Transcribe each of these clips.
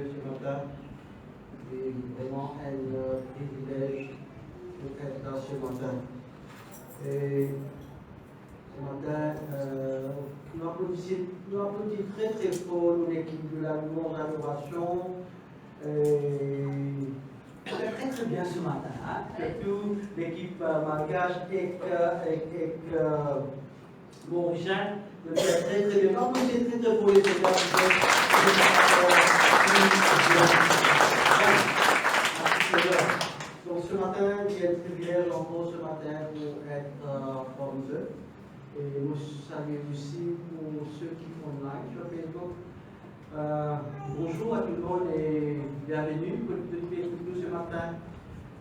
ce matin. C'est vraiment un privilège d'être là ce matin. Et ce matin, nous applaudissons très très fort l'équipe de la louange adoration. C'est très très bien ce matin, hein? Surtout l'équipe malgache et mauricien. C'est très très bien. Applaudissez très très fort les Donc ce matin, j'ai le privilège encore ce matin pour être parmi eux. Et nous saluons aussi pour ceux qui font live sur Facebook. Bonjour à tout le monde et bienvenue pour nous ce matin.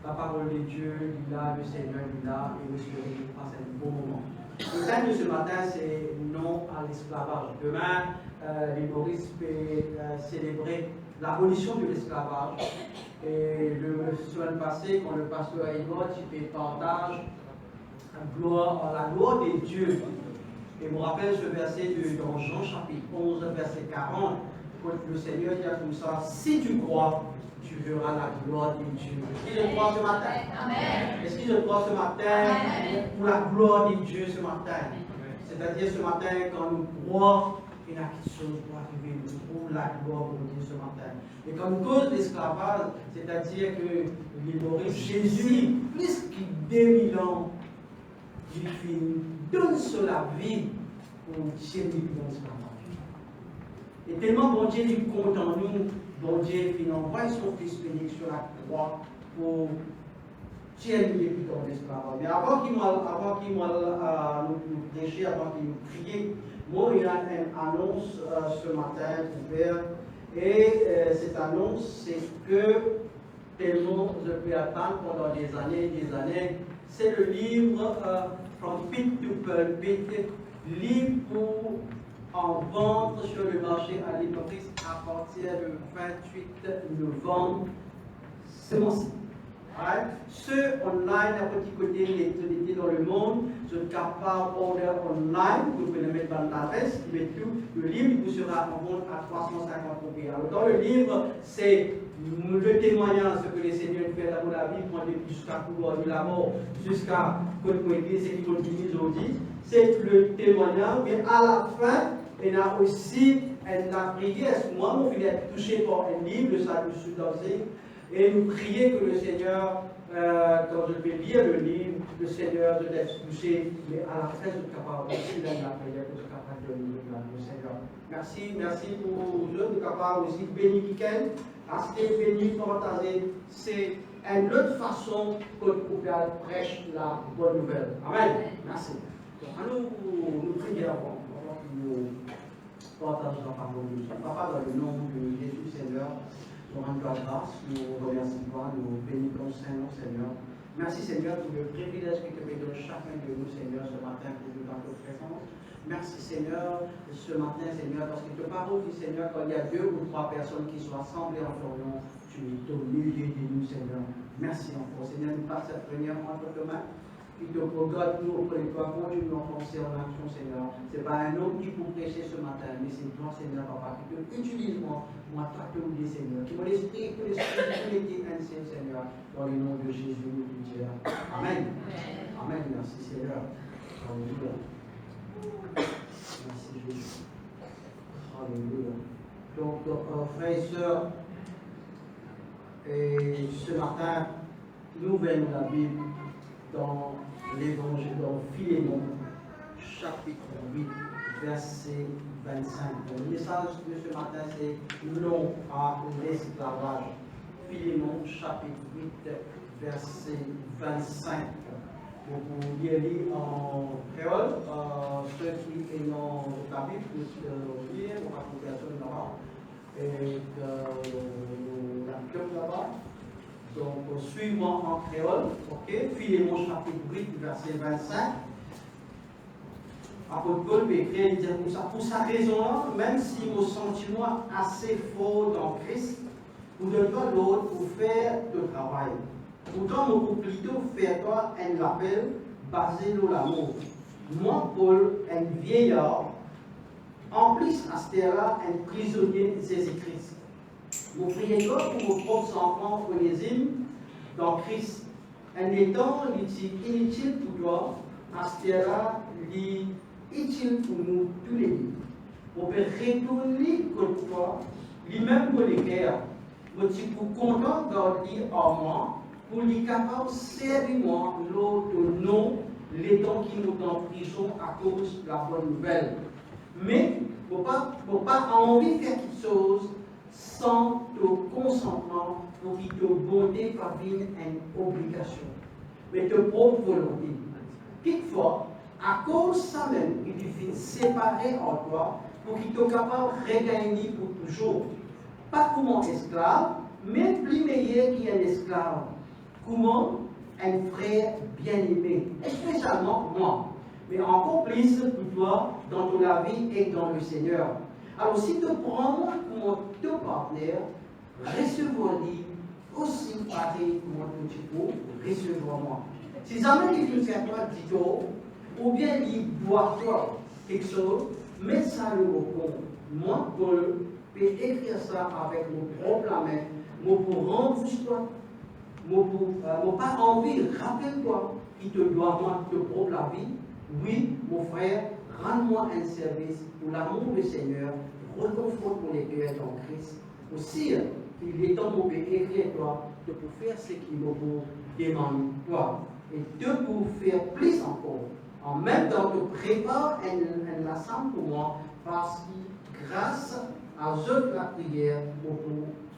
La parole de Dieu est là, le Seigneur est là et nous espérons qu'il passe un bon moment. Le thème de ce matin, c'est non à l'esclavage. Demain, les Maurice peut célébrer l'abolition de l'esclavage. Et le semaine passée, quand le pasteur Edouard il partage la gloire des dieux. Et me rappelle ce verset dans Jean chapitre 11, verset 40, quand le Seigneur dit comme ça, si tu crois, tu verras la gloire des dieux. Est-ce que je crois ce matin? Amen. Est-ce que je crois ce matin pour la gloire des dieux ce matin? C'est-à-dire ce matin, quand nous croyons, il y a quelque chose pour arriver, nous trouvons la gloire de Dieu ce matin. Et comme cause de l'esclavage, c'est-à-dire que les Maurice, Jésus, plus que 2000 ans, il donne sur la vie pour tirer dans l'esclavage. Et tellement bon Dieu il compte en nous, bon Dieu il envoie son Fils béni sur la croix pour tirer dans l'esclavage. Mais avant qu'il nous prêche, avant qu'il nous prie, moi il y a une annonce ce matin pour faire. Et cette annonce, c'est que tellement je peux attendre pendant des années, c'est le livre From Pit to Pulpit, livre pour en vente sur le marché à l'hypocrite à partir du 28 novembre. C'est mon site. Right? Ceux online, à petit côté, les dans le monde, je suis capable d'order online, vous pouvez le mettre dans l'adresse, mais tout, le livre vous sera en vente à 350 copies. Alors, dans le livre, c'est le témoignage, ce que le Seigneur fait dans la vie, jusqu'à couloir de la mort, jusqu'à ce qui continue aujourd'hui. C'est le témoignage, mais à la fin, il y a aussi la prière. Moi, mon fils est touché par un livre, le salut sous-dansé. Et nous prier que le Seigneur, quand je vais lire le livre, le Seigneur de l'être touché, mais à la fin, je suis capable aussi de la prière, je suis capable de le Seigneur. Merci pour vous, je suis capable aussi de bénir quelqu'un, rester béni, partager. C'est une autre façon que vous pouvez prêcher la bonne nouvelle. Amen. Merci. Donc, nous prions avant que nous partageons la parole de Dieu. Papa, dans le nom de Jésus, Seigneur, nous rendons la grâce, nous remercions toi, nous bénissons Saint-Nom, Seigneur. Merci Seigneur pour le privilège que tu me donnes chacun de nous, Seigneur, ce matin pour nous dans notre présence. Merci Seigneur, ce matin, Seigneur, parce que ta parole dit, Seigneur, quand il y a 2 ou 3 personnes qui sont assemblées en ton nom, tu es au milieu de nous, Seigneur. Merci encore, Seigneur, nous passe cette première entre tes mains. Qui te regarde nous auprès de toi, continue à penser en action, Seigneur. Ce n'est pas un homme qui peut prêcher ce matin, mais c'est toi, Seigneur, Papa, qui te utilise moi toi te oublier, Seigneur. Qui mon esprit, que l'esprit ainsi, Seigneur, dans le nom de Jésus, nous te disons. Amen. Amen. Merci, Seigneur. Alléluia. Merci, Jésus. Alléluia. Donc, frères et sœurs, et ce matin, nous venons la Bible dans l'évangile, dans Philémon, chapitre 8, verset 25. Le message de ce matin, c'est non à l'esclavage. Philémon, chapitre 8, verset 25. Donc, vous lirez en créole, ceux qui sont dans la Bible, vous lire, on va trouver personne là-bas, et la club là-bas. Donc, suivant en créole, ok, Philémon chapitre 8, verset 25. Apôtre Paul peut écrire et dire comme ça. Pour sa raison-là, même si vos sentiments assez forts dans Christ, vous donnez pas l'autre pour faire le travail. Pourtant, nous pouvons plutôt faire un appel basé sur l'amour. Moi, Paul, un vieillard, en plus, à ce terre-là, un prisonnier de Jésus-Christ. Vous priez pour vos propres enfants onésimes dans Christ. Un étant inutile pour toi, Astéra dit utile pour nous tous les deux. On peut retourner contre toi, lui-même pour les guerres. Je suis content d'en dire en moi, pour lui capable de servir moi, l'autre nom, les temps qui nous en prison à cause de la bonne nouvelle. Mais, il ne faut pas envie de faire quelque chose sans ton consentement pour que ta bonté devienne une obligation. Mais ta propre volonté. Quelquefois, à cause de ça même, il te fait séparer en toi pour qu'il soit capable de regagner pour toujours. Pas comme un esclave, mais plus meilleur qu'un esclave. Comment un frère bien-aimé, spécialement moi, mais encore plus pour toi dans ton vie et dans le Seigneur. Alors si tu prends moi comme ton partenaire, recevoir-lui aussi pareil comme tu peux recevoir moi. Si jamais il fait toi dit-toi, ou bien il doit toi quelque chose, mets ça le mot. Moi, Paul, peux écrire ça avec mon propre main, moi pour rendre toi. Mon pas envie, rappelle-toi, il te doit moi te propre la vie. Oui, mon frère, rends-moi un service pour l'amour du Seigneur, reconforte mon cœurs en Christ. Aussi, il est temps pour écrire toi, de pour faire ce qu'il me demande toi. Et de pour faire plus encore. En même temps, te prépare un lassant pour moi, parce que grâce à eux la prière,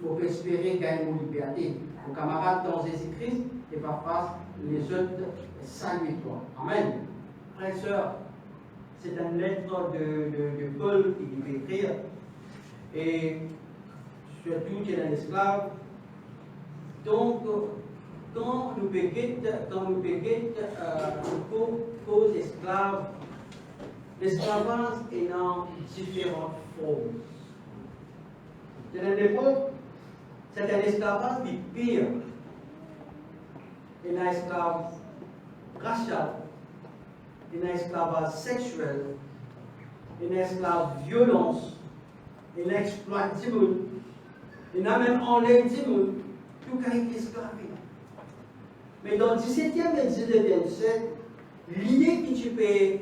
pour espérer gagner mon liberté. Mon camarade dans Jésus-Christ, et par face, les autres, salue-toi. Amen. Frères et sœurs, c'est une lettre de Paul qui lui fait écrire. Et surtout qu'il est un esclave. Donc, quand nous péquons, cause esclave, l'esclavage est dans différentes formes. C'est une époque, c'est un esclavage du pire. Il y a un esclave racial, il y a un esclavage sexuel, il y a un esclave violence, il y a un exploit du monde, il y a même enlève du monde, tout cas est esclave. Mais dans le 17e et 19e siècle, l'idée que tu peux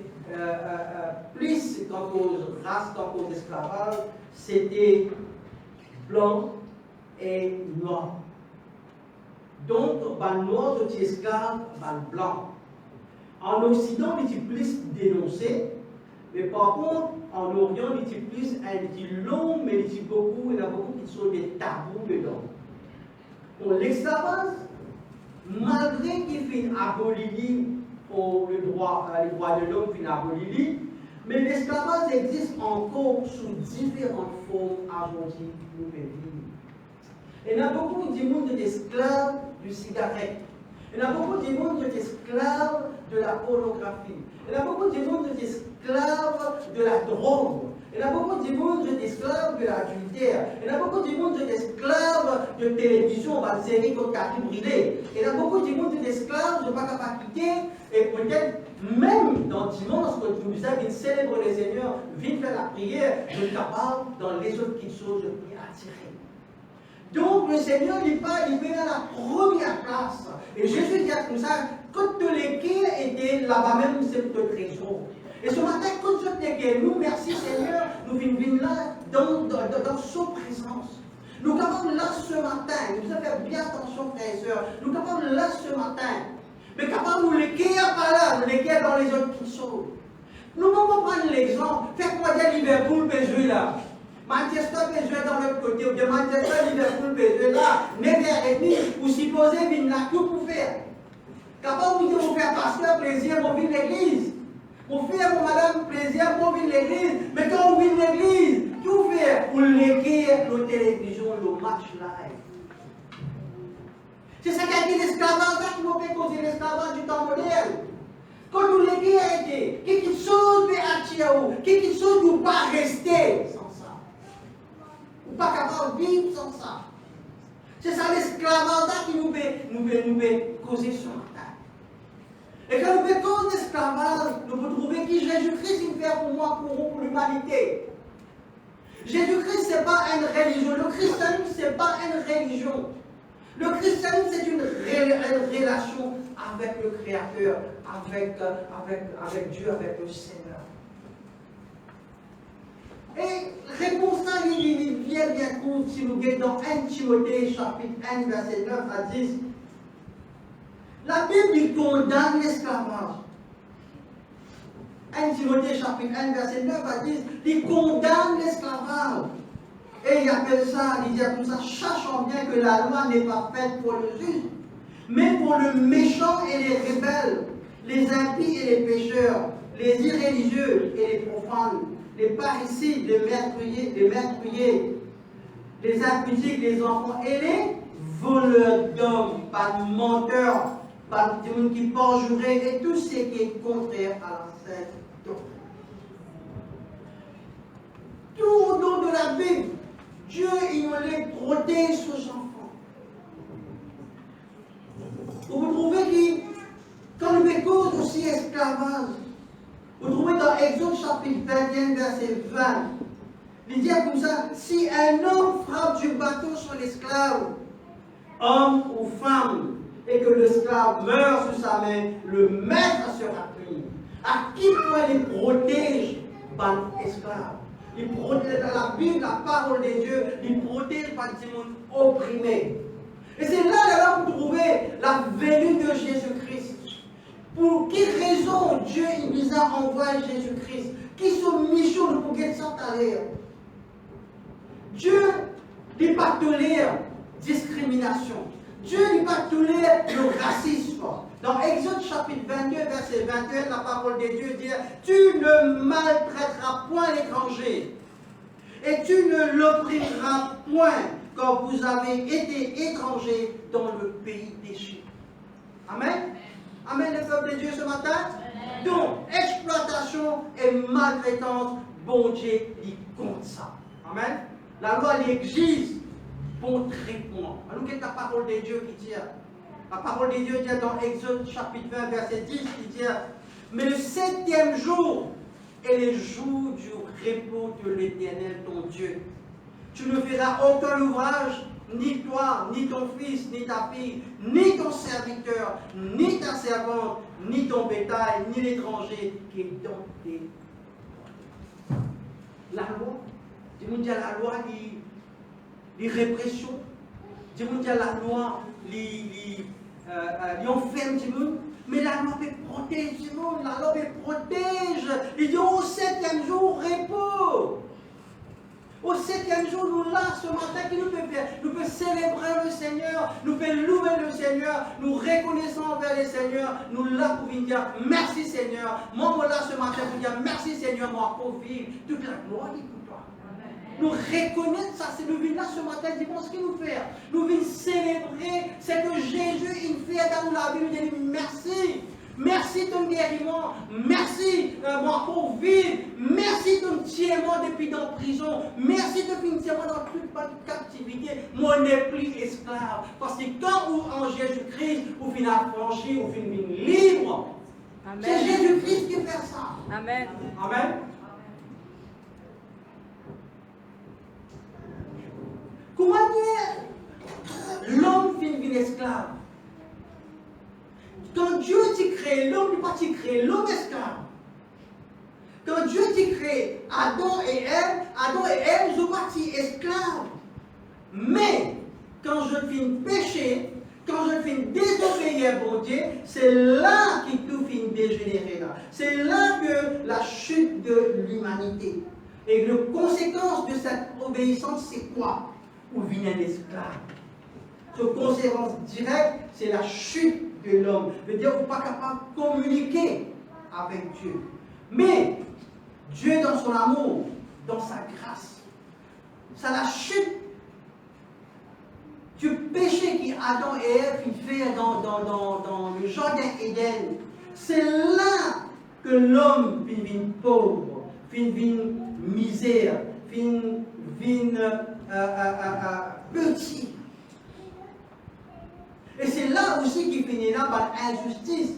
plus qu'en cause race, qu'en cause esclavage, c'était blanc et noir. Donc, le noir est esclave, le blanc. En Occident, il est plus dénoncé, mais par contre, en Orient, il est plus long, mais il y a beaucoup qui sont des tabous dedans. Bon, l'esclavage, malgré qu'il fait aboli les droits de l'homme, fait aboli, mais l'esclavage existe encore sous différentes formes aujourd'hui nous vivons. Il y a beaucoup de monde d'esclaves du cigarette. Il y a beaucoup de monde d'esclaves de la pornographie. Il y a beaucoup de monde d'esclaves de la drogue. Il y a beaucoup de monde d'esclaves de l'adultère. Il y a beaucoup de monde d'esclaves de télévision, de série comme Cathy Brûlé. Il y a beaucoup de monde d'esclaves de ne pas capacité. Et peut-être même dans dimanche, quand vous savez, célèbre les Seigneurs, viennent faire la prière, de capable dans les autres petites choses de attirer. Donc le Seigneur, il met à la première place. Et Jésus dit comme ça, quand les quais étaient là-bas même, c'est de trésor. Et ce matin, quand je dis nous, merci Seigneur, nous venons là dans sa présence. Nous sommes là ce matin, nous avons fait bien attention, frères et sœurs, nous sommes là ce matin. Mais capable nous les quais pas là, nous les quais dans les autres qui sont. Nous pouvons prendre l'exemple, faites-moi dire Liverpool, mais je là. Manchester peut jouer dans l'autre côté, ou de Manchester, Liverpool peut jouer là, 9h30, ou supposé venir là, tout pour faire. Capable de vous faire pasteur plaisir pour venir l'église. Pour faire pour madame plaisir pour venir l'église. Mais quand on vient l'église, tout faire pour léguer la télévision, le match live. C'est ça qu'a dit l'esclavage, qui m'a fait causer l'esclavage du temps moderne. Quand nous léguer a été, quelque chose peut attirer, quelque chose ne peut pas rester sans ça. Ou pas capable de vivre sans ça. C'est ça l'esclavage qui nous peut causer ce matin. Et quand nous faisons l'esclavage, nous pouvons trouver qui Jésus-Christ il fait pour moi, pour l'humanité. Jésus-Christ, ce n'est pas une religion. Le christianisme, ce n'est pas une religion. Le christianisme, c'est une relation avec le Créateur, avec Dieu, avec le Seigneur. Et réponse à il vient bien court, si vous voulez, dans 1 Timothée, chapitre 1, verset 9 à 10. La Bible condamne l'esclavage. 1 Timothée, chapitre 1, verset 9 à 10, il condamne l'esclavage. Et il appelle ça, il dit comme ça, sachant bien que la loi n'est pas faite pour le juste, mais pour le méchant et les rebelles, les impies et les pécheurs, les irréligieux et les profanes, les parricides, les meurtriers, les impudiques, les enfants et les voleurs d'hommes, pas de menteurs, pas de gens qui parjuraient et tout ce qui est contraire à la sainte doctrine. Tout au long de la Bible, Dieu, il les protège ses enfants. Vous trouvez que, quand il cause aussi esclavage, vous trouvez dans Exode chapitre 21, verset 20, il dit comme ça, si un homme frappe du bâton sur l'esclave, homme ou femme, et que l'esclave meurt sur sa main, le maître sera puni. À qui point il protège par l'esclave? Il protège dans la Bible, la parole de Dieu, il protège par des gens opprimés. Et c'est là que vous trouvez la venue de Jésus-Christ. Pour quelle raison Dieu nous a envoyé Jésus-Christ? Qui sont mission de pour ça aller? Dieu n'est pas tolère discrimination. Dieu n'est pas tolère le racisme. Dans Exode chapitre 22, verset 21, la parole de Dieu dit « Tu ne maltraiteras point l'étranger, et tu ne l'opprimeras point quand vous avez été étrangers dans le pays d'Égypte. » Amen. Amen, le peuple de Dieu ce matin. Donc, exploitation et maltraitance, bon Dieu dit contre ça. Amen. La loi l'exige pour traitement. Alors, quelle est la parole de Dieu qui dit? La parole de Dieu dit dans Exode chapitre 20, verset 10, il dit « Mais le 7e jour est le jour du repos de l'Éternel, ton Dieu. Tu ne feras aucun ouvrage, ni toi, ni ton fils, ni ta fille, ni ton serviteur, ni ta servante, ni ton bétail, ni l'étranger qui est dans tes... » La loi, dis-moi la loi, les répressions, dis-moi la loi, les enferme du monde, mais la loi peut protéger du monde, la loi peut protéger. Il dit au 7e jour, repos. Au 7e jour, nous là, ce matin, qui nous peut faire? Nous pouvons célébrer le Seigneur, nous pouvons louer le Seigneur, nous reconnaissons envers le Seigneur, nous là pour dire merci Seigneur. Moi, là, ce matin, pour dire merci Seigneur, moi, pour vivre toute la gloire pour toi. Nous reconnaître ça, c'est nous venir là ce matin, dis-moi ce qu'il nous fait. Nous venons célébrer ce que Jésus il fait dans la Bible. Il dit merci. Merci ton guérissement. Merci moi pour vivre. Merci ton tiers-moi depuis dans la prison. Merci ton tiers-moi dans toute captivité. Moi, n'est plus esclave. Parce que quand vous en Jésus-Christ, vous finissez affranchi, vous finissez libre. C'est Jésus-Christ qui fait ça. Amen. Amen. Comment dire l'homme finit esclave? Quand Dieu t'a créé l'homme, il n'a pas créé l'homme esclave. Quand Dieu t'a créé Adam et Ève, ils ont parti esclaves. Mais quand je finis péché, quand je finis désobéir pour Dieu, c'est là que tout finit dégénérer. C'est là que la chute de l'humanité. Et la conséquence de cette obéissance, c'est quoi? Ou vient l'esclave. Cette conséquence directe, c'est la chute de l'homme. Veut dire qu'on n'est pas capable de communiquer avec Dieu. Mais Dieu, dans son amour, dans sa grâce, c'est la chute du péché qu'Adam et Ève firent dans le jardin Éden. C'est là que l'homme vient pauvre, vient misère, vient petit. Et c'est là aussi qu'il finit là par l'injustice.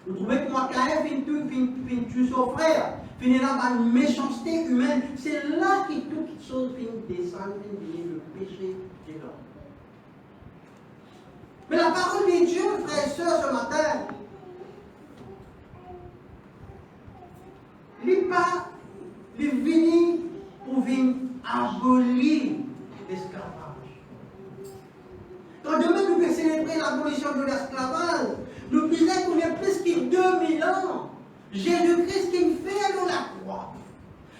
Vous trouvez que moi, quand même, fin tuer son frère, finit là par une méchanceté humaine. C'est là que toute chose finit descendre, finit le péché de l'homme. Mais la parole de Dieu, frères et sœurs, ce matin, n'est pas venu pour venir abolir l'esclavage. Quand demain nous allons célébrer l'abolition de l'esclavage, nous disons qu'on est plus que 2000 ans. Jésus-Christ qui nous fait dans la croix,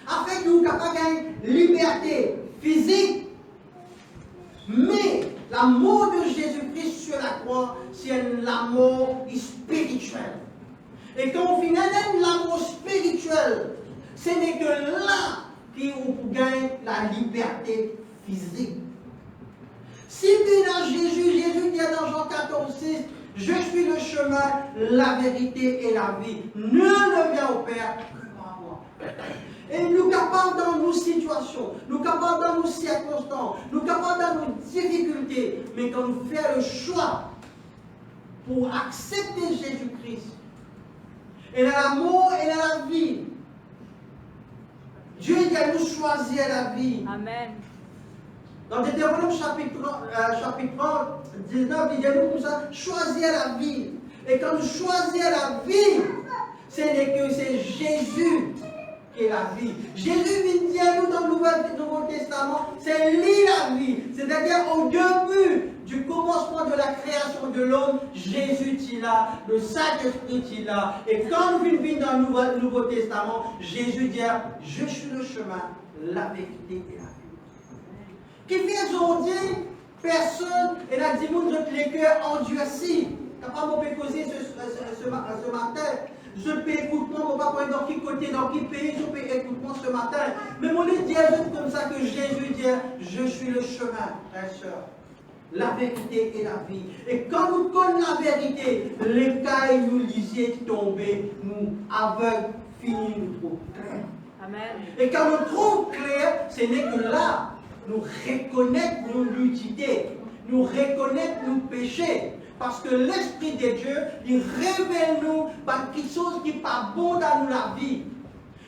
afin que nous puissions gagner liberté physique. Mais l'amour de Jésus-Christ sur la croix, c'est l'amour spirituel. Et quand on finit l'amour spirituel, ce n'est que là qu'on gagne la liberté physique. Si bien Jésus dit dans Jean 14,6, je suis le chemin, la vérité et la vie. Nul ne vient au Père que par moi. Et nous capables dans nos situations, nous capables dans nos circonstances, nous capables dans nos difficultés, mais quand nous faisons le choix pour accepter Jésus-Christ, et dans l'amour et dans la vie, Dieu dit à nous choisir la vie. Amen. Dans Deutéronome chapitre 19, il dit à nous comme ça, choisir la vie. Et quand nous choisissons la vie, ce n'est que c'est Jésus qui est la vie. Jésus vient dire à nous dans le Nouveau Testament, c'est lui la vie. C'est-à-dire au début du commencement de la création de l'homme, Jésus est là, le Saint-Esprit est là. Et quand nous venons dans le Nouveau Testament, Jésus dit, je suis le chemin, la vérité et la vie. Qui fait aujourd'hui, personne, et la dit nous les cœurs endurcis. Capable de causer ce matin. Je peux écouter, on va pas dans quel côté, dans quel pays, je peux écouter ce matin. Mais mon Dieu dit comme ça que Jésus dit, je suis le chemin, frère et sœur, la vérité et la vie. Et quand nous connaissons la vérité, les cailles nous disaient tomber, nous aveugles, finis nous trop clair. Amen. Et quand nous trouvons clair, ce n'est que là, nous reconnaître nos nudité, nous reconnaître nos péchés. Parce que l'Esprit de Dieu, il révèle nous par quelque chose qui n'est pas bon dans nous la vie.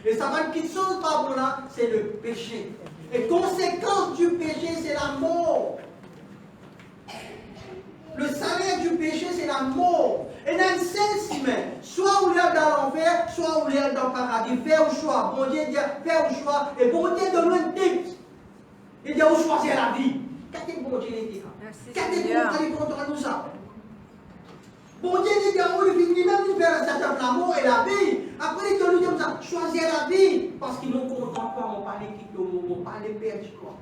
Et ça va quelque chose pas bon là, c'est le péché. Et conséquence du péché, c'est la mort. Le salaire du péché, c'est la mort. Et dans le sens humain, soit on est dans l'enfer, soit on est dans le paradis. Faire au choix. Bon Dieu dit, faire au choix. Et bon Dieu donne un titre. Il dit, on choisit la vie. Qu'est-ce que bon Dieu dit? Qu'est-ce que bon Dieu dit ça? Bon Dieu dit qu'on lui même faire la mort et la vie. Après, il nous dit comme ça, choisir la vie. Parce qu'ils n'ont pas encore, on parle qui on parle perdu toi.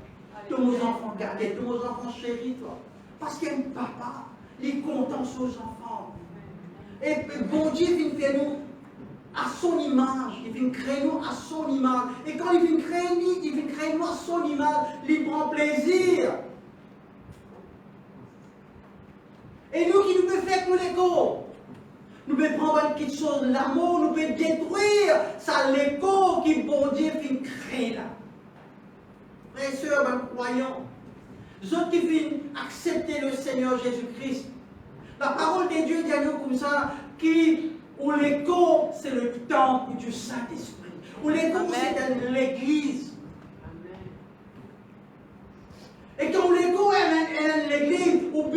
Tous nos enfants gardés, tous nos enfants chéris toi. Parce qu'il y a un papa, il est content sur ses enfants. Et bon Dieu vient faire nous à son image. Il vient créer nous à son image. Et quand il vient créer nous à son image, il prend plaisir. Et nous qui nous pouvons faire tous les corps, nous pouvons prendre quelque chose, l'amour, nous pouvons détruire ça l'écho qui bon Dieu vient créer là. Frères et sœurs, croyants, ceux qui viennent accepter le Seigneur Jésus-Christ, la parole de Dieu dit à nous comme ça, où l'écho c'est le temple du Saint-Esprit, où l'écho c'est l'église. Et quand l'écho est l'église, on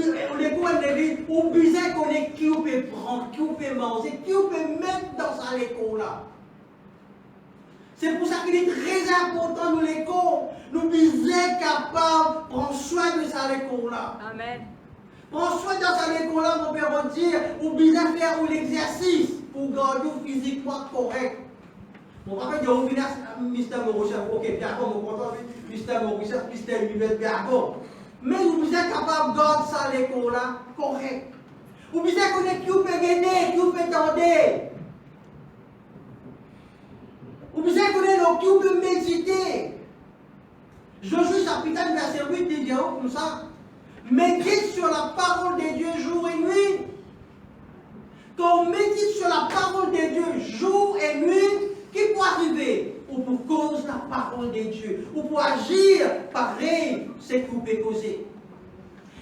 besoin qu'on ait qui on peut prendre, qui on peut manger, qui on peut mettre dans sa l'écho là. C'est pour ça qu'il est très important nous l'écho. Nous besoin capables de prendre soin de sa l'écho là. Amen. Prendre soin de sa l'écho là, mon père va dire, on besoin faire l'exercice pour garder physiquement correct. Mon papa dit, on vient à Mr. Mauritius, ok, bien bon, mon content, Mr. Mauritius, Mr. Univers, bien bon. Mais vous êtes capable de garder ça l'école là, correct. Vous êtes connaître qui vous peut gagner, qui vous peut tendre. Vous êtes connaître qui vous peut méditer. Josué chapitre 1, verset 8, il dit comme ça. Médite sur la parole de Dieu jour et nuit. Quand on médite sur la parole de Dieu jour et nuit, qui peut arriver ou pour cause la parole de Dieu, ou pour agir pareil, c'est qu'on peut causer.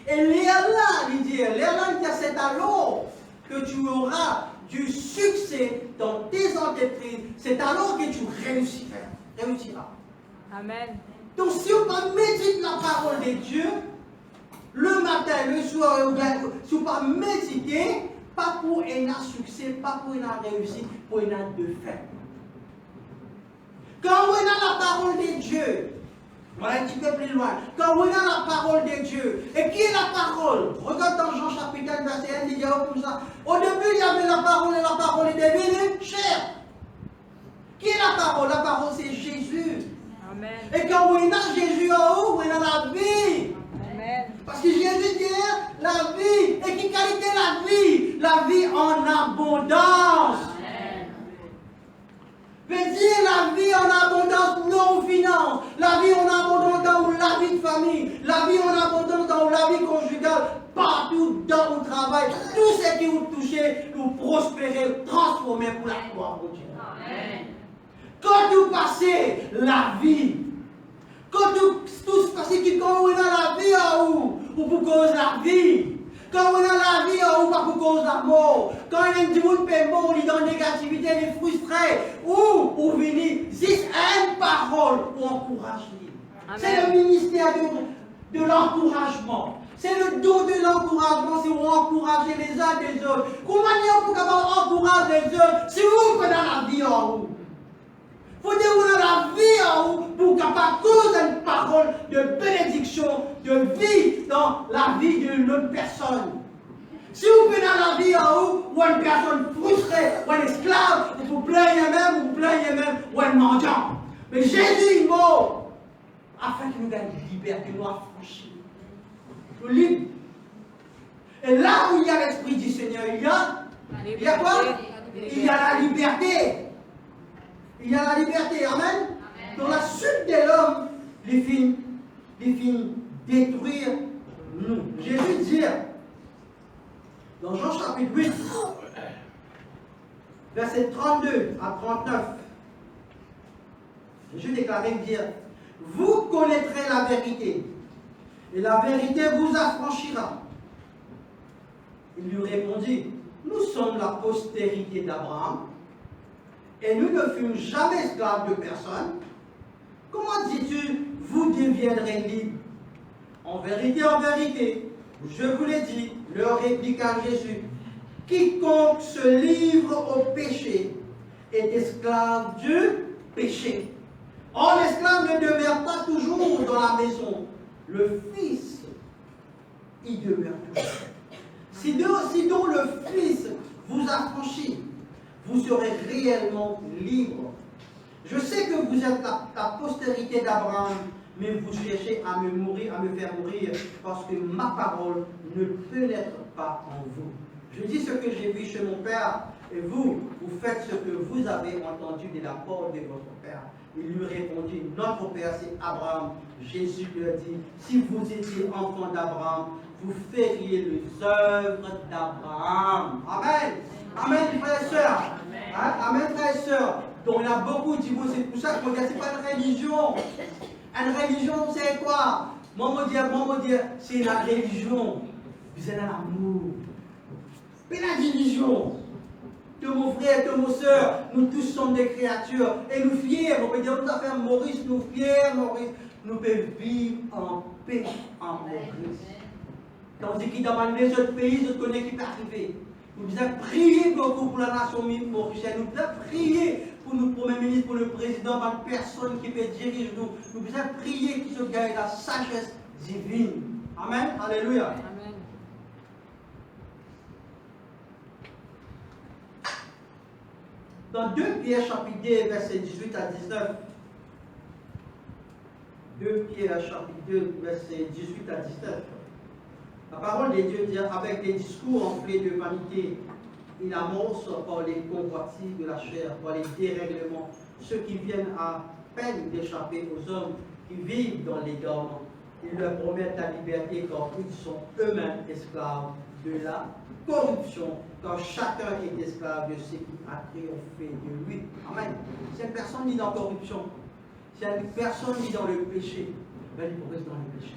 Et l'air là, il dit, c'est alors que tu auras du succès dans tes entreprises, c'est alors que tu réussiras. Amen. Donc si on médite la parole de Dieu, le matin, le soir, si on pas méditer, pas pour un succès, pas pour une réussite, pour une de fin. Quand on a la parole de Dieu, on va un petit peu plus loin. Quand on a la parole de Dieu, et qui est la parole? Regarde dans Jean chapitre 1, verset 1, il dit comme ça. Au début, il y avait la parole et la parole est devenue chair. Qui est la parole? La parole, c'est Jésus. Amen. Et quand on a Jésus en haut, on a la vie. Amen. Parce que Jésus dit la vie. Et qui qualité la vie? La vie en abondance. Veut dire la vie en abondance, non finance. La vie en abondance dans la vie de famille. La vie en abondance dans la vie conjugale. Partout dans le travail. Tout ce qui vous touchez, vous prospérez, transformez pour la gloire de Dieu. Amen. Quand vous passez la vie, quand tout se passe, quand on a la vie en haut, ou pour cause la vie. Quand on a la vie en haut, pas pour cause la mort. Quand il y a un monde peut mort, il est dans la négativité, il est frustré. Ou pour venir, juste une parole pour encourager. C'est le ministère de l'encouragement. C'est le don de l'encouragement, c'est pour encourager les uns des autres. Comment on peut encourager les autres si vous prenez la vie en haut? Il faut dire qu'on a la vie en haut pour capable cause une parole de bénédiction, de vie dans la vie de l'autre personne. Si vous prenez la vie en haut, ou une personne frustrée, ou un esclave, vous plaignez même, ou un mendiant. Mais Jésus est mort afin qu'il nous gagne liberté, nous affranchir. Nous libres. Et là où il y a l'Esprit du Seigneur, il y a quoi? Il y a la liberté. Il y a la liberté, amen. Dans la chute de l'homme, les films détruire nous. Jésus dit, dans Jean chapitre 8, verset 32 à 39, Jésus déclarait dire, vous connaîtrez la vérité, et la vérité vous affranchira. Il lui répondit, nous sommes la postérité d'Abraham, et nous ne fûmes jamais esclaves de personne. Comment dis-tu, vous deviendrez libres? En vérité, je vous l'ai dit, leur répliqua Jésus, quiconque se livre au péché est esclave du péché. Or, l'esclave ne demeure pas toujours dans la maison, le Fils y demeure toujours. Si donc le Fils vous affranchit, vous serez réellement libre. Je sais que vous êtes la postérité d'Abraham, mais vous cherchez à me faire mourir, parce que ma parole ne peut n'être pas en vous. Je dis ce que j'ai vu chez mon Père, et vous faites ce que vous avez entendu de la part de votre Père. Il lui répondit, notre Père c'est Abraham. Jésus lui a dit, si vous étiez enfant d'Abraham, vous feriez les œuvres d'Abraham. Amen. Amen, frères et sœurs. Hein? Amen, frères et sœurs. Donc il y a beaucoup qui disent, c'est pour ça qu'on dit, c'est pas une religion. Une religion, c'est quoi? Moi, dire, c'est la religion. C'est l'amour. Mais la religion. De mon frère, de mon soeur, nous tous sommes des créatures. Et nous fiers, on peut dire, nous avons Maurice, nous fiers, Maurice. Nous pouvons vivre en paix en Maurice. Tandis qu'il dans les autres pays, je connais qui peut arriver. Nous devons prier beaucoup pour la nation mauricienne. Nous devons prier pour nos premiers ministres, pour le président, pour la personne qui peut diriger nous. Nous devons prier qu'il se gagne la sagesse divine. Amen. Alléluia. Amen. Dans 2 Pierre chapitre 2, versets 18 à 19. 2 Pierre chapitre 2, versets 18 à 19. La parole de Dieu dit, avec des discours enflés de vanité, il amorce par les convoitises de la chair, par les dérèglements, ceux qui viennent à peine d'échapper aux hommes qui vivent dans l'égarement. Ils leur promettent la liberté car ils sont eux-mêmes esclaves de la corruption, car chacun est esclave de ce qui a triomphé de lui. Amen. Si une personne vit dans la corruption, si une personne vit dans le péché, ben il reste dans le péché.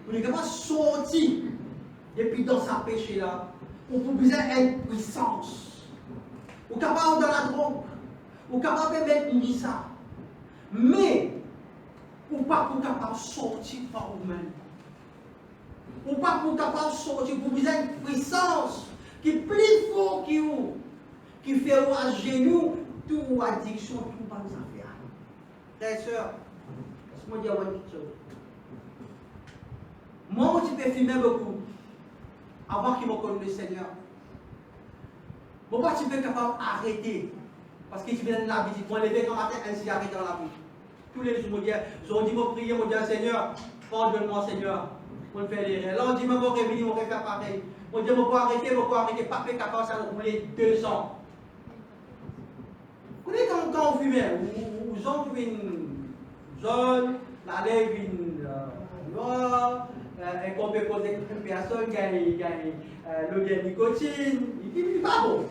Vous n'êtes pas sorti depuis dans sa péché là, pour vous besoin une puissance. ou capable dans la drogue, ou capable de mettre une ça. Mais, ou pas pour capable sortir par vous-même. Ou pas pour capable sortir, pour vous avez une puissance qui est plus forte que vous, qui fait vous à genoux, toute addiction, tout pas nous affaires. Frères et sœurs, laisse-moi dire une petite chose. Moi, je peux fumer beaucoup avant qu'il me connaisse le Seigneur. Pourquoi tu peux capable d'arrêter? Parce que tu viens de l'habitude. Moi, lever quand matin un cigarette dans la bouche. Tous les jours, je dis, moi, prier, moi, dire, Seigneur, pardonne-moi, Seigneur. On fait les rêves. Là, on dit, moi, je vais revenir, faire pareil. On dit, moi, pour arrêter, pas fait capable, ça nous rouler 2 ans. Vous savez, quand on fume, vous en une zone, la lèvre une noire, et qu'on peut poser une personne qui a l'eau de nicotine, il n'est pas bon.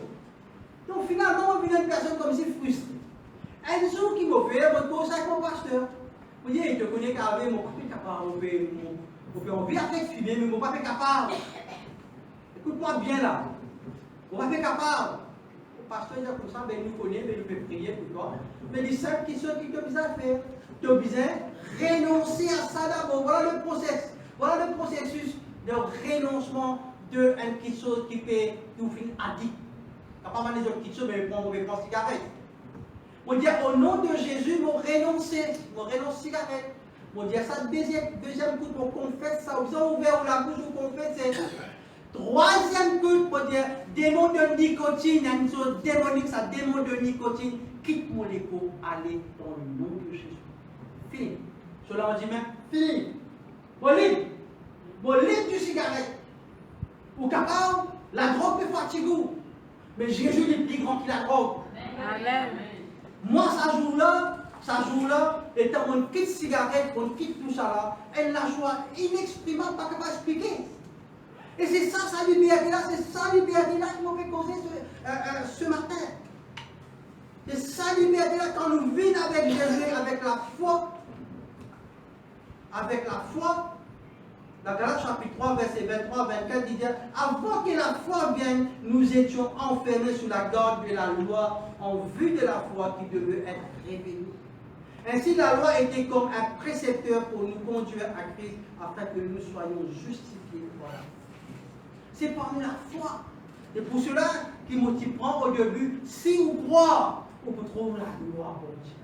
Donc finalement, on vient une personne comme si frustrée. Un jour qui m'a fait, je me pose avec mon pasteur. Vous dites, il te connaît qu'avec mon papa capable, on peut envie avec fumer, mais mon papa est capable. Écoute-moi bien là. Mon papa est capable. Le pasteur dit comme ça, ben, il nous connaît, mais il peut prier pour toi. Mais les simples questions qu'il te besoin de faire. Tu as besoin de renoncer à ça d'abord. Voilà le processus. Voilà le processus de renoncement de quelque chose qui peut nous faire addict. Il n'y a pas mal des autres petites choses, mais on va prendre cigarette. On dit au nom de Jésus, on renonce cigarette. On dit ça deuxième coup, on confesse ça. Vous avez ouvert la bouche, vous confessez. Troisième coup, on dit démon de nicotine, il y a une chose démonique, ça démon de nicotine, quitte mon écho, allez dans le nom de Jésus. Fini. Cela on dit même, fini. Bon libre du cigarette. Ou capable, la drogue peut fatiguer. Mais Jésus est plus grand que la drogue. Amen. Moi, ça joue-là, étant on quitte cigarette, on quitte tout ça là, elle la joie inexprimable, pas capable d'expliquer. Et c'est ça, sa liberté là, c'est sa liberté là qui m'a fait causer ce matin. C'est sa liberté là quand nous vivons avec Jésus, avec la foi. Avec la foi. Dans Galates chapitre 3, verset 23-24, il dit, avant que la foi vienne, nous étions enfermés sous la garde de la loi en vue de la foi qui devait être révélée. Ainsi, la loi était comme un précepteur pour nous conduire à Christ afin que nous soyons justifiés par la foi. C'est parmi la foi. Et pour cela qui me prend au début, si vous croyez, on peut trouver la gloire pour Dieu.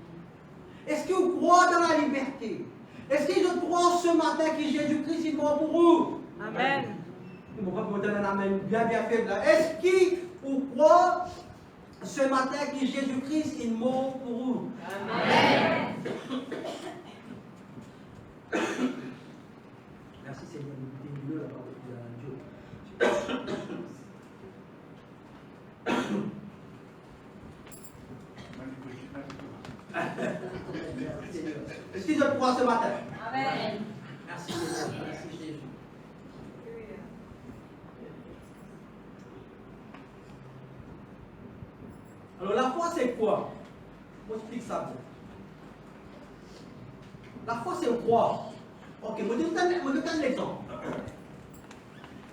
Est-ce que vous croyez dans la liberté? Est-ce que je crois ce matin que Jésus-Christ est mort pour vous? Amen. Je ne vais pas vous donner un amen bien faible là. Est-ce que vous croyez ce matin que Jésus-Christ est mort pour vous? Amen. Merci Seigneur de nous la parole de Dieu. Est-ce que je crois ce matin? Amen. Merci Seigneur, merci Jésus. Alors la foi c'est quoi? On explique ça. La foi c'est croire. Ok, je vais vous donner un exemple.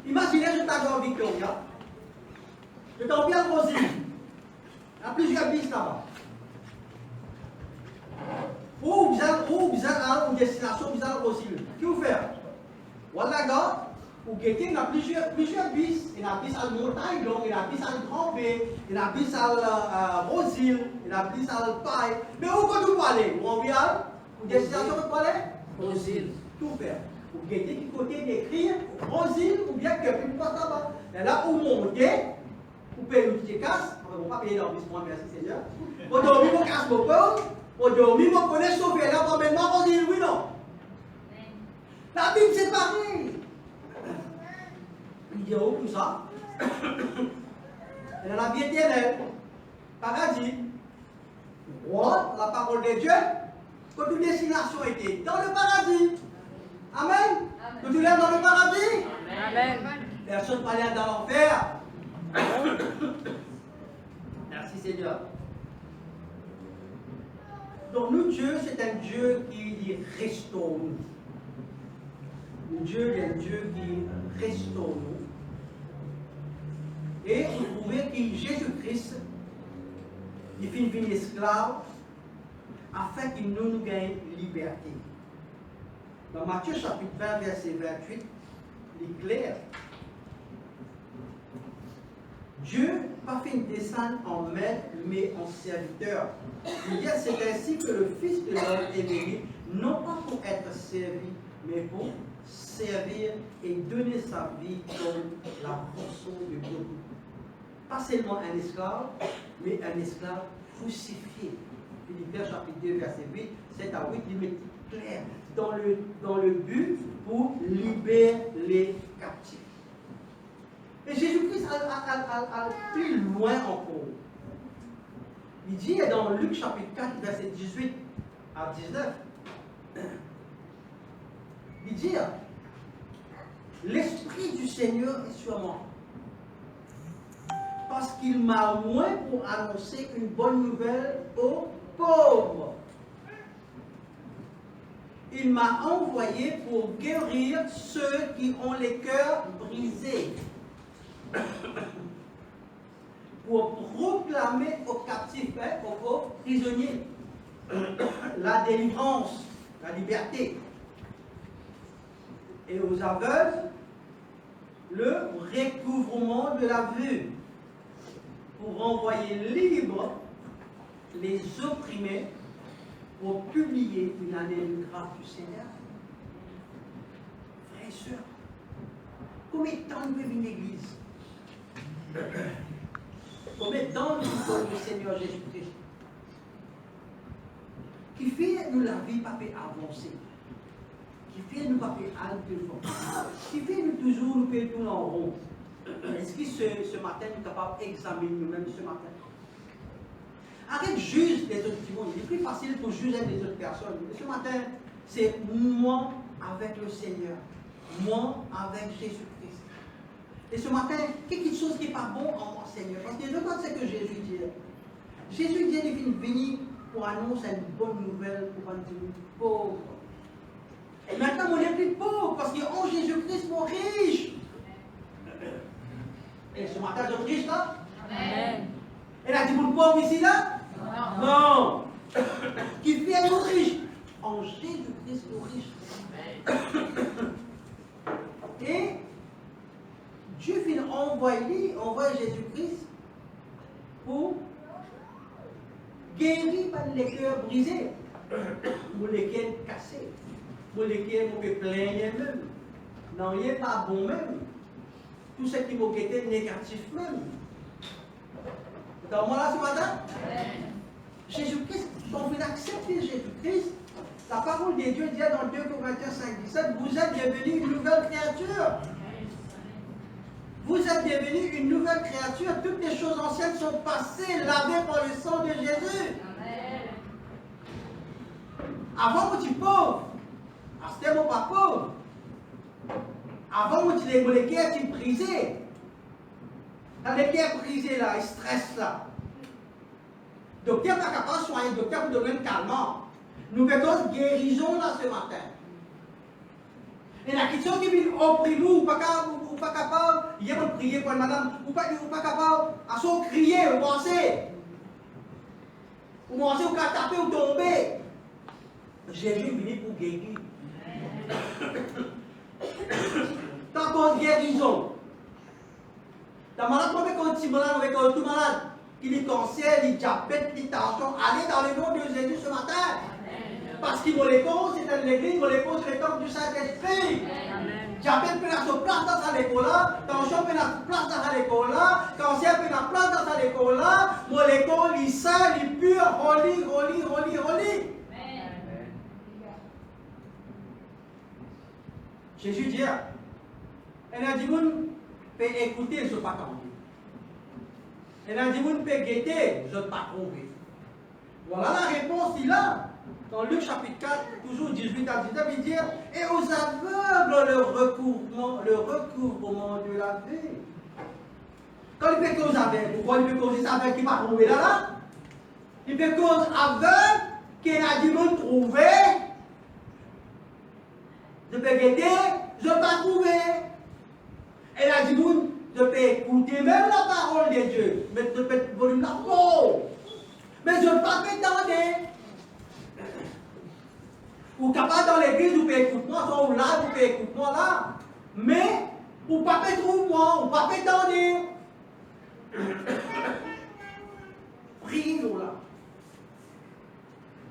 Imaginez, je t'avais en Victoria. Je t'en viens à Rosine. Il y a plusieurs bis là-bas. Où vous allez en destination, vous allez Rosine. Qu'est-ce que vous faites? Voilà, gars. Ou il y a plusieurs bis. Il y a bis à la montagne, donc il y a bis à la Grand Bay, il y a bis à la Rosine, il y a bis à la Paille. Mais où vous aller? Où on vient? Ou destination, vous aller? Rosine. Tout faire. Vous guettez qui côté d'écrire Rosine ou bien que vous passez là-bas. Et là où monter, vous payez une petite casse. On ne va pas payer l'enregistrement, merci Seigneur. Vous dormez vos casses, vos pauvres. Vous dormez vos connaissances, sauver là, pour maintenant Rosine, oui, non. La Bible, c'est pareil. Il dit où tout ça? Et dans la vie éternelle, paradis, roi, la parole de Dieu, que toute destination était dans le paradis. Amen. Que tu l'aimes dans le paradis. Amen. Personne ne va aller dans l'enfer. Merci Seigneur. Donc nous, Dieu, c'est un Dieu qui restaure nous. Dieu est un Dieu qui restaure nous. Et vous trouvez que Jésus-Christ il finit une esclave, afin qu'il nous gagne liberté. Dans Matthieu chapitre 20, verset 28, il est clair. Dieu n'a pas fait descendre en maître, mais en serviteur. Il dit, c'est ainsi que le Fils de l'homme est venu, non pas pour être servi, mais pour servir et donner sa vie comme la rançon de beaucoup. Pas seulement un esclave, mais un esclave crucifié. Philippiens chapitre 2, verset 8, 7 à 8, il met clair dans le but pour libérer les captifs. Et Jésus-Christ a plus loin encore. Il dit dans Luc chapitre 4, verset 18 à 19, il dit, l'Esprit du Seigneur est sur moi, parce qu'il m'a oint pour annoncer une bonne nouvelle aux pauvres. Il m'a envoyé pour guérir ceux qui ont les cœurs brisés, pour proclamer aux captifs, aux prisonniers, la délivrance, la liberté, et aux aveugles, le recouvrement de la vue, pour renvoyer libres les opprimés, pour publier une année de grâce du Seigneur. Frères et sœurs, combien de temps nous vivons une église? Combien de temps nous vivons le Seigneur Jésus-Christ? Qui fait nous la vie pas avancer? Qui fait nous pas aller devant? Qui fait nous toujours nous payer tout en rond? Est-ce que ce matin nous sommes capables d'examiner nous-mêmes ce matin? Arrête juste les autres qui vont. Il est plus facile pour juger les autres personnes. Mais ce matin, c'est moi avec le Seigneur. Moi avec Jésus-Christ. Et ce matin, quelque chose qui n'est pas bon en moi, Seigneur. Parce que je pense ce que Jésus dit. Jésus dit qu'il est venu pour annoncer une bonne nouvelle pour un pauvre. Et maintenant, on n'est plus pauvre parce qu'en Jésus-Christ, on est riche. Et ce matin, je suis riche là? Amen. Elle a dit pour le pauvre ici là? Non. Non. Qui fait nous riches? En Jésus-Christ, nous riches. Et Dieu finit envoyer Jésus-Christ pour guérir par les cœurs brisés, pour les cœurs cassés, pour les cœurs qui me plaignent même. Non, il n'est pas bon même. Tout ce qui m'a été négatif même. Dans moi là ce matin, Jésus-Christ, quand vous acceptez Jésus-Christ, la parole de Dieu dit dans 2 Corinthiens 5, 17, vous êtes devenus une nouvelle créature. Vous êtes devenus une nouvelle créature. Toutes les choses anciennes sont passées, lavées par le sang de Jésus. Avant, vous étiez pauvre. C'était mon pas pauvre. Avant, vous étiez les cœurs qui brisaient. Dans les cœurs brisés là, ils stressent là. Docteur n'a pas capable de soigner, docteur vous donne calmant. Nous mettons guérison là ce matin. Et la question qui vient opprimer ou pas capable, il y a prier pour une madame, ou pas capable, à son crier, vous pensez ou qu'à taper ou tomber. Jésus est venu pour guérir. Tant qu'on guérison. Ta malade, quand tu es malade, avec tout malade, il est cancer, il est diabète, il est tension, allez dans le nom de Jésus ce matin. Parce qu'il les cause, c'est l'église, il les cause, c'est le temple du Saint-Esprit. Diabète peut la place dans sa école là, tension peut la place dans sa école là, cancer peut la place dans sa école là, molécule, il saint, il pur, holy. Jésus dit, elle a dit, vous peut écouter, je ne pas comprendre. Elle a dit, vous peut guetter, je ne pas trouver. Voilà la réponse, il a. Dans Luc chapitre 4, toujours 18 à 19, il dit, et aux aveugles le recouvrement de la vie. Quand il fait cause aveugles, pourquoi il fait cause des aveugles qui ne va trouver là? Il fait cause aveugle qui a dit, vous trouver. Je peux guetter, je ne peux pas trouver. Elle a dit, je peux écouter même la parole de Dieu, mais je peux volume la peau. Mais je ne pas m'étendre. Ou capable dans l'église, vous pouvez écouter moi, soit ou là, vous pouvez écouter moi là. Mais, ou pas trouver moi, ou pas m'étendre. Priez là.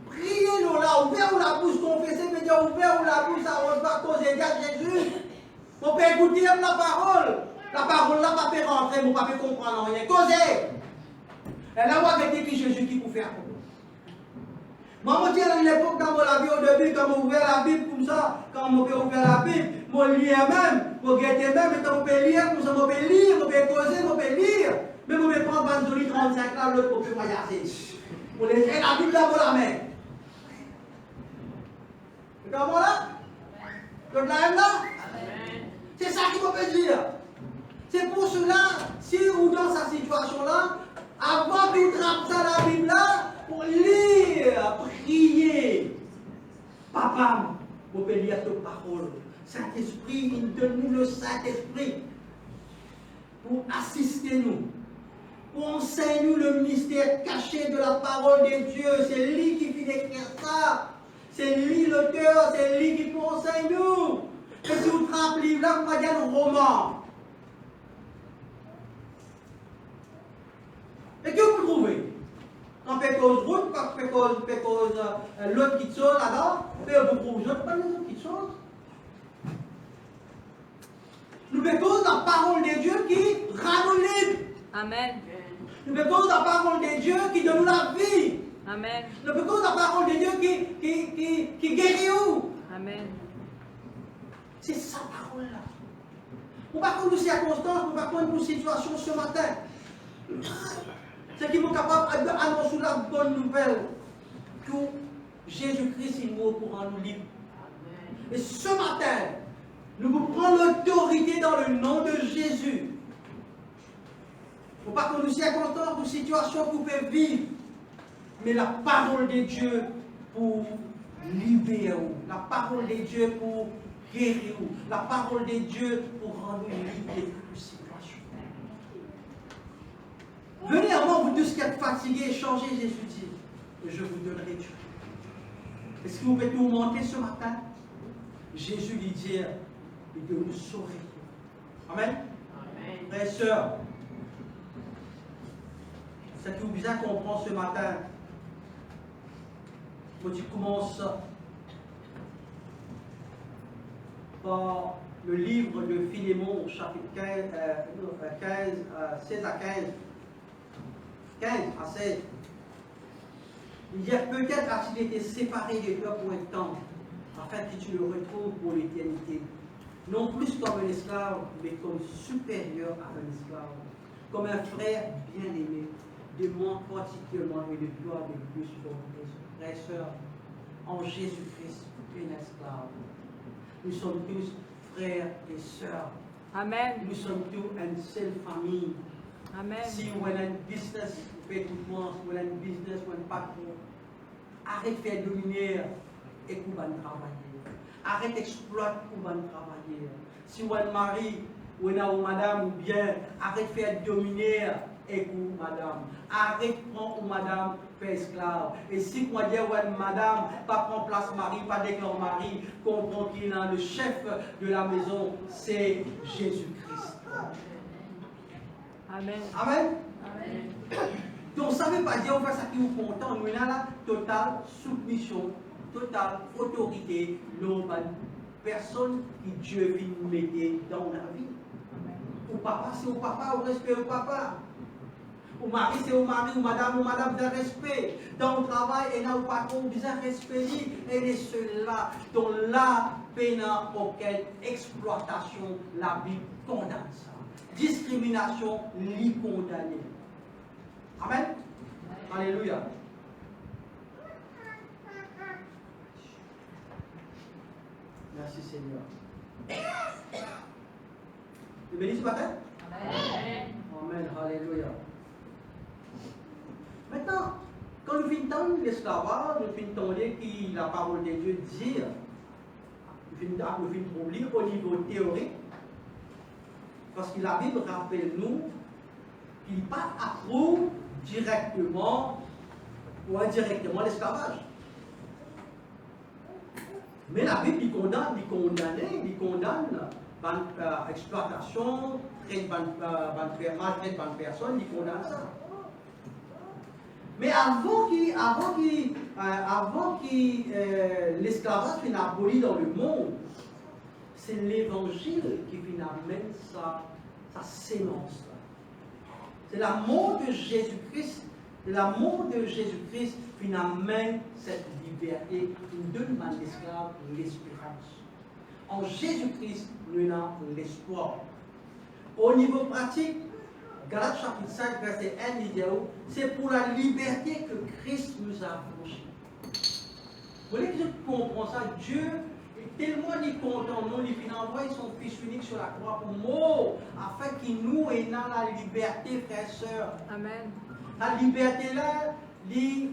Priez là, ouvrez la bouche, confessez, mais dire ouvrez la bouche, ça ne va causer de Jésus. On peut écouter la parole. La parole là, pas faire rentrer, on ne peut pas comprendre rien. Causez. Et là, on va dire que Jésus qui peut faire pour nous. Moi, je dis à l'époque, dans la vie, au début, quand on ouvert la Bible comme ça, quand on peut ouvrir la Bible, on lit même, on guette même, et quand on peut lire, comme ça, on peut lire, on peut causer, on peut lire. Mais on peut prendre 35 là, l'autre, on peut voyager. On les fait la Bible dans la main. Et comment là? Donc là, c'est ça qu'il peut dire. C'est pour cela, si vous dans cette situation-là, avant que vous trappez ça la Bible là, pour lire, prier. Papa, vous pouvez lire ta parole. Saint-Esprit, il donne-nous le Saint-Esprit pour assister nous, pour enseigner nous le mystère caché de la parole de Dieu. C'est lui qui fait écrire ça. C'est lui l'auteur, c'est lui qui peut enseigner nous. Et si vous trappez le livre là, vous voyez un roman. Et que vous trouvez? Quand on fait cause route, quand on fait cause l'autre qui sort là-bas, vous trouvez pas les autres qui sortent. Nous faisons cause la parole de Dieu qui rend nous libres. Amen. Nous faisons cause la parole de Dieu qui donne nous la vie. Amen. Nous faisons cause la parole de Dieu qui guérit nous. Amen. C'est sa parole-là. On va prendre nos circonstances, on va prendre nos situations ce matin. C'est qui sont capables d'annoncer la bonne nouvelle que Jésus-Christ est mort pour rendre nous libres. Et ce matin, nous vous prenons l'autorité dans le nom de Jésus. Il ne faut pas que nos circonstances, nos situations que vous pouvez vivre, mais la parole de Dieu pour libérer vous, la parole de Dieu pour guérir vous, la parole de Dieu pour rendre nous libres de toutes situations. Venez à moi, vous tous qui êtes fatigués, changez, Jésus dit, et je vous donnerai Dieu. Est-ce que vous pouvez tourmenter ce matin? Jésus lui dit, et de nous sauver. Amen. Frères et sœurs, ce qui vous besoin de comprendre ce matin, quand tu commences par le livre de Philémon, chapitre 16 à 15 à 16. Il dit, peut-être a-t-il été séparé de toi pour un temps, afin que tu le retrouves pour l'éternité. Non plus comme un esclave, mais comme supérieur à un esclave, comme un frère bien-aimé. Demande particulièrement et de gloire de plus pour les frères et sœurs. En Jésus-Christ, un esclave. Nous sommes tous frères et sœurs. Amen. Nous sommes tous une seule famille. Amen. Si vous avez un business, vous faites tout le monde, si vous avez un business, vous avez un patron, arrête de faire dominer et vous allez travailler. Arrête d'exploiter et vous allez travailler. Si vous avez un mari, ou une madame, ou bien, arrête de faire dominer et vous, madame. Arrête de prendre madame, faire esclave. Et si vous avez une madame, pas prendre place mari, pas déclarer mari, comprendre qu'il est le chef de la maison, c'est Jésus-Christ. Amen. Amen. Amen. Donc ça ne veut pas dire on fait ça qui vous content. Nous avons la totale soumission, totale autorité, non personne qui Dieu vient nous mettre dans la vie. Au papa, c'est au papa, au respect au papa. Au mari, c'est au mari, ou madame, de respect. Dans le travail, et là, au patron, vous avez respect. Et les ceux-là, dont la peine auquel exploitation, la Bible condamne ça. Discrimination, l'y condamner. Amen. Alléluia. Merci Seigneur. Tu bénis ce matin? Amen. Amen. Alléluia. Maintenant, quand nous finissons l'esclavage, nous finissons que la parole de Dieu dit, nous finissons lire au niveau théorique, parce que la Bible rappelle nous qu'il pas approuve directement ou indirectement l'esclavage. Mais la Bible il condamne l'exploitation, maltraite bonne personne, il condamne ça. Mais avant que l'esclavage soit aboli dans le monde, c'est l'évangile qui amène sa sémence. C'est l'amour de Jésus-Christ. L'amour de Jésus-Christ qui amène cette liberté, qui nous donne à l'esclave l'espérance. En Jésus-Christ, nous avons l'espoir. Au niveau pratique, Galates chapitre 5, verset 1 dit, c'est pour la liberté que Christ nous a affranchis. Vous voyez que je comprends ça? Dieu est tellement content, nous, il a envoyé son Fils unique sur la croix pour nous, afin qu'il nous ait dans la liberté, frères et sœurs. Amen. La liberté là, c'est une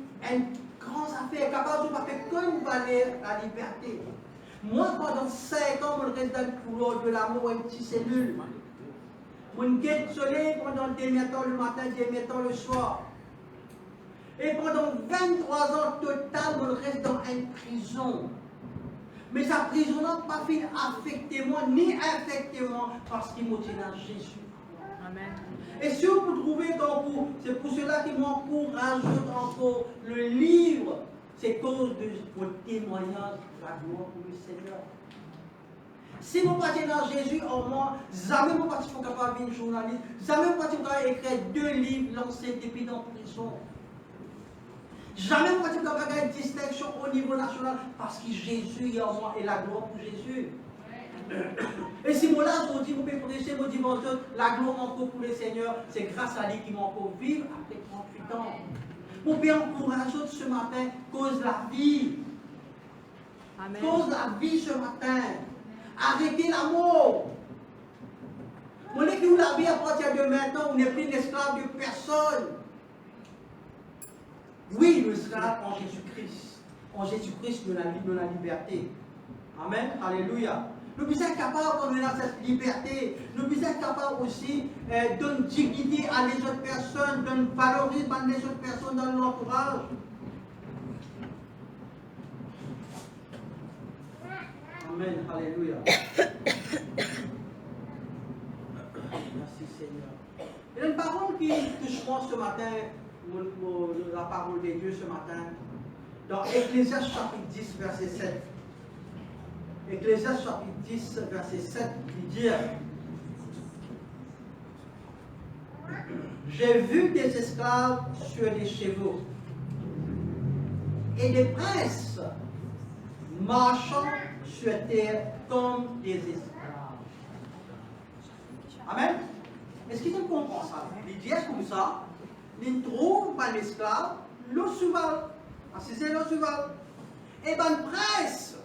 grande affaire, capable de ne pas faire qu'une valeur, la liberté. Moi, pendant 5 ans, je reste dans le couloir de l'amour, une petite cellule. Je guette le soleil pendant 2 temps le matin, 2 temps le soir. Et pendant 23 ans total, je reste dans une prison. Mais sa prison n'a pas fait affecter moi, ni infecter moi, parce qu'il m'a tenu à Jésus. Amen. Et si vous pouvez trouver dans vous, c'est pour cela qu'il m'encourage encore le livre, c'est cause de votre témoignage, la gloire pour le Seigneur. Si vous partez dans Jésus en moi, jamais vous partez capable d'être journaliste, jamais vous partez capable d'écrire 2 livres lancés depuis dans la prison. Jamais vous partez capable d'avoir une distinction au niveau national, parce que Jésus est en moi et la gloire pour Jésus. Et si moi là, je vous dis, vous pouvez prêcher, vous dites, la gloire encore pour le Seigneur, c'est grâce à lui qui m'a encore vivre après 38 ans. Vous pouvez encourager ce matin, cause la vie. Amen. Cause la vie ce matin. Arrêtez l'amour. Vous voulez que vous la vie à partir de maintenant, vous n'êtes plus l'esclave de personne. Oui, nous sommes en Jésus-Christ. En Jésus-Christ, nous avons la liberté. Amen. Alléluia. Nous sommes capables de donner cette liberté. Nous sommes capables aussi de donner dignité à les autres personnes, de valoriser les autres personnes dans l'entourage. Amen. Alléluia. Merci Seigneur. Il y a une parole qui touche moi ce matin, la parole de Dieu ce matin, dans Ecclésiaste chapitre 10, verset 7. Ecclésiaste chapitre 10, verset 7, il dit, j'ai vu des esclaves sur des chevaux et des princes marchant sur terre comme des esclaves. Amen. Est-ce qu'ils comprennent ça? Il dit comme ça, ils trouvent un esclave, le cheval, c'est le cheval, et un prince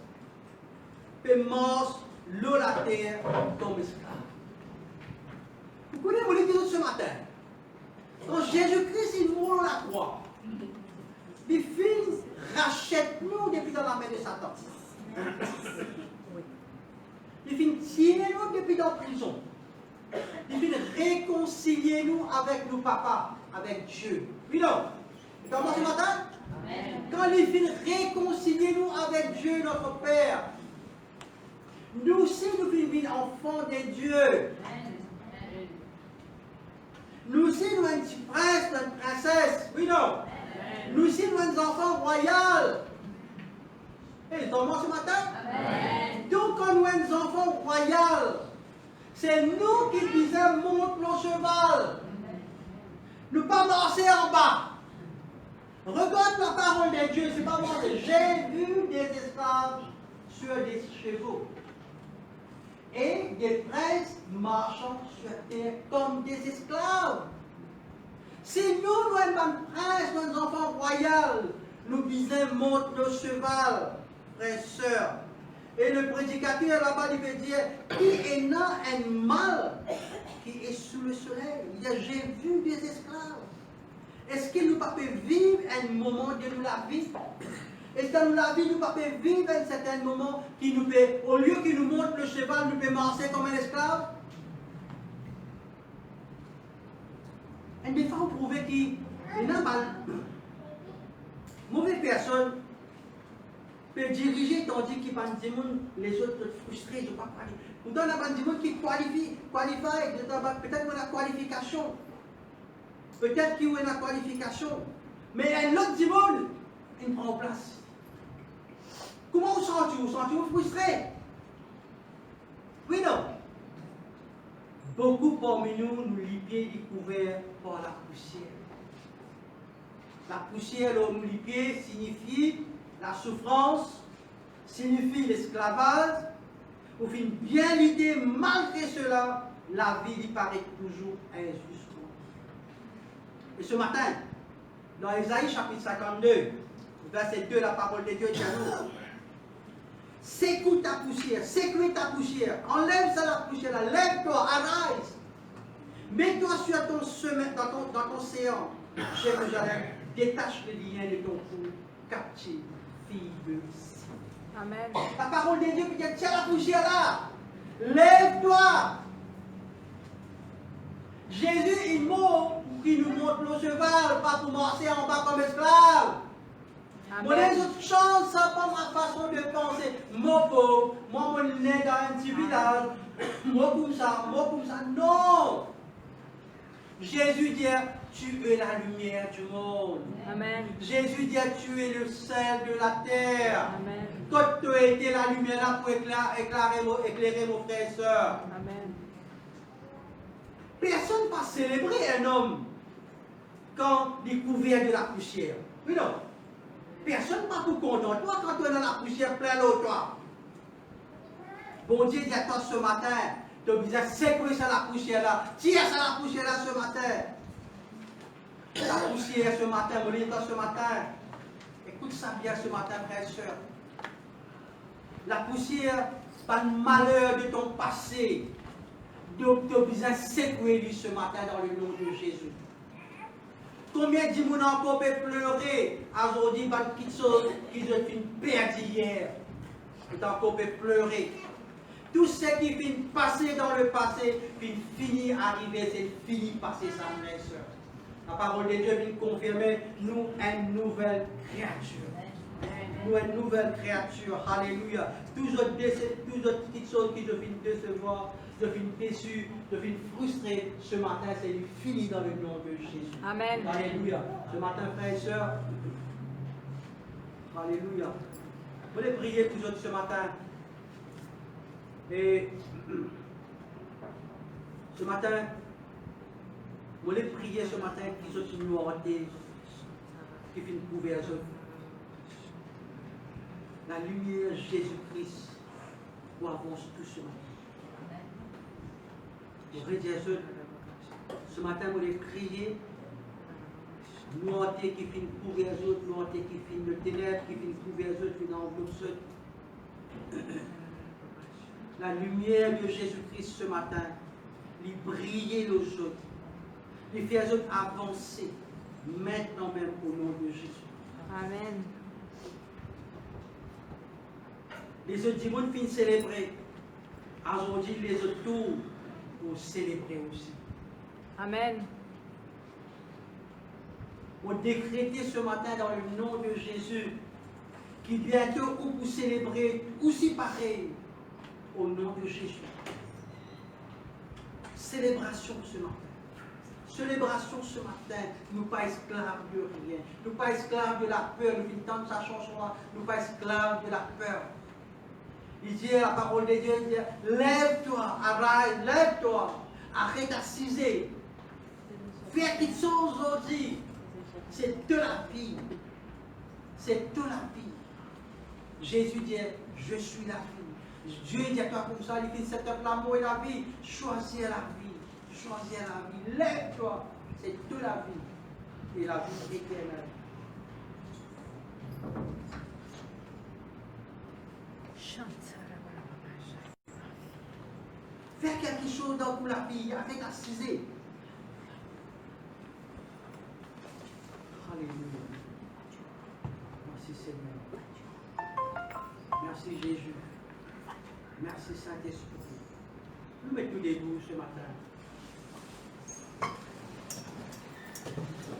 peut marcher l'eau la terre comme esclave. Vous connaissez mon épisode ce matin? Quand Jésus-Christ il mourut à la croix, les filles rachètent nous depuis dans la main de Satan. Les filles tiennent nous depuis dans la prison. Les filles réconcilier nous avec nos papas, avec Dieu. Oui, non? Comment ce matin? Amen. Quand les filles réconcilient nous avec Dieu, notre Père, nous aussi nous sommes enfants de Dieu. Amen. Nous aussi nous sommes un petit prince, une princesse. Oui, non? Amen. Nous aussi nous sommes des enfants royaux. Et comment ce matin? Amen. Donc quand nous sommes des enfants royaux, c'est nous qui disons monte le cheval. Ne pas marcher en bas. Regarde la parole de Dieu, c'est pas moi. J'ai vu des esclaves sur des chevaux et des princes marchant sur terre comme des esclaves. Si nous sommes un prince, nos enfants royaux, nous disons monte le cheval, frères et sœurs. Et le prédicateur là-bas, il veut dire, qui est dans un mal qui est sous le soleil. Il dit, j'ai vu des esclaves. Est-ce que nous ne pouvons pas vivre un moment de la vie? Est-ce que dans la vie, nous ne pouvons pas vivre un certain moment qui nous peut, au lieu qu'il nous montre le cheval, nous peut marcher comme un esclave? Et des fois, vous trouvez qu'il y a mal. Mauvaise personne peut diriger tandis qu'il y a des gens, les autres frustrés, je ne pas parler. Nous avons des gens qui qualifient, peut-être qu'on a qualification. Peut-être qu'il y a une qualification. Mais un autre du monde, il prend place. Comment vous sentez-vous? Vous sentez-vous frustré? Oui, non. Beaucoup parmi nous, nous les pieds découverts par la poussière. La poussière, nous les pieds, signifie la souffrance, signifie l'esclavage. Au fin bien l'idée, malgré cela, la vie lui paraît toujours injuste. Et ce matin, dans Ésaïe chapitre 52, verset 2, la parole de Dieu dit à nous, secoue ta poussière, enlève ça la poussière, lève-toi, arise, mets-toi sur ton chemin, dans ton séant, Jérusalem, détache les liens de ton cou, captive, fille de Sion. Amen. La parole de Dieu dit, tiens la poussière là, lève-toi. Jésus, il mot qui nous montre le cheval, pas pour marcher en bas comme esclave. Moi, les autres choses, ça pas ma façon de penser. Moi, pauvre, moi, je suis né dans un petit village. Moi, comme ça, non. Jésus dit, tu es la lumière du monde. Amen. Jésus dit, tu es le sel de la terre. Amen. Toi, tu as été la lumière là pour éclairer nos frères et sœurs. Amen. Personne ne va célébrer un homme quand il est couvert de la poussière. Oui, non. Personne ne va tout content. Toi, quand tu es dans la poussière, plein l'eau, toi. Bon Dieu dit à toi ce matin, tu as besoin de sécuriser la poussière là. Tire ça la poussière là ce matin. La poussière ce matin, mon Dieu, ce matin. Écoute ça bien ce matin, frère et soeur. La poussière, c'est pas le malheur de ton passé. Donc, tu as besoin de sécuriser ce matin dans le nom de Jésus. Combien de gens encore peuvent pleurer aujourd'hui par une petite chose qu'ils ont perdu hier? Et encore peuvent pleurer. Tout ce qui finit passer dans le passé, finit arriver, c'est fini passer sa frère et soeur. La parole de Dieu vient confirmer nous une nouvelle créature. Nous une nouvelle créature. Alléluia. Toutes autres petites choses qui deviennent décevoir, deviennent déçues, deviennent frustrées, ce matin, c'est fini dans le nom de Jésus. Amen. Alléluia. Ce matin, frères et sœurs, alléluia. Vous voulez prier pour autres ce matin. Et ce matin, vous voulez prier ce matin qu'ils ont une nouveauté qui finit couvrir eux. La lumière Jésus-Christ pour avancer tout ce matin. Vous voulez dire ce matin, vous voulez prier. Nouveauté qui finit couvrir les autres, nouveauté qui finit le ténèbres, qui finit couvrir les autres, qui finit enveloppe ceux. La lumière de Jésus-Christ ce matin, lui briller les autres, lui faire les autres avancer, maintenant même au nom de Jésus. Amen. Les autres dimanches finissent célébrer. Aujourd'hui, les autres tournent pour célébrer aussi. Amen. Pour décréter ce matin dans le nom de Jésus, qui bientôt ou pour célébrer aussi pareil au nom de Jésus. Célébration ce matin. Célébration ce matin. Nous pas esclaves de rien. Nous pas esclaves de la peur. Nous finissons sa chanson-là. Nous pas esclaves de la peur. Il dit la parole de Dieu, il dit, lève-toi, arise, lève-toi, arrête d'assiser. Fais quelque chose aujourd'hui. C'est de la vie. C'est de la vie. Jésus dit, je suis la vie. Dieu dit à toi comme ça, il dit, c'est l'amour et la vie. Choisis la vie. Choisis la vie. Lève-toi. C'est de la vie. Et la vie éternelle. Faire quelque chose dans pour la vie, avec assisé. Alléluia. Merci Seigneur. Merci Jésus. Merci Saint-Esprit. Nous mettons debout ce matin.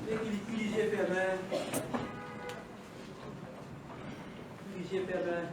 Et qu'il utilise fermés. Père,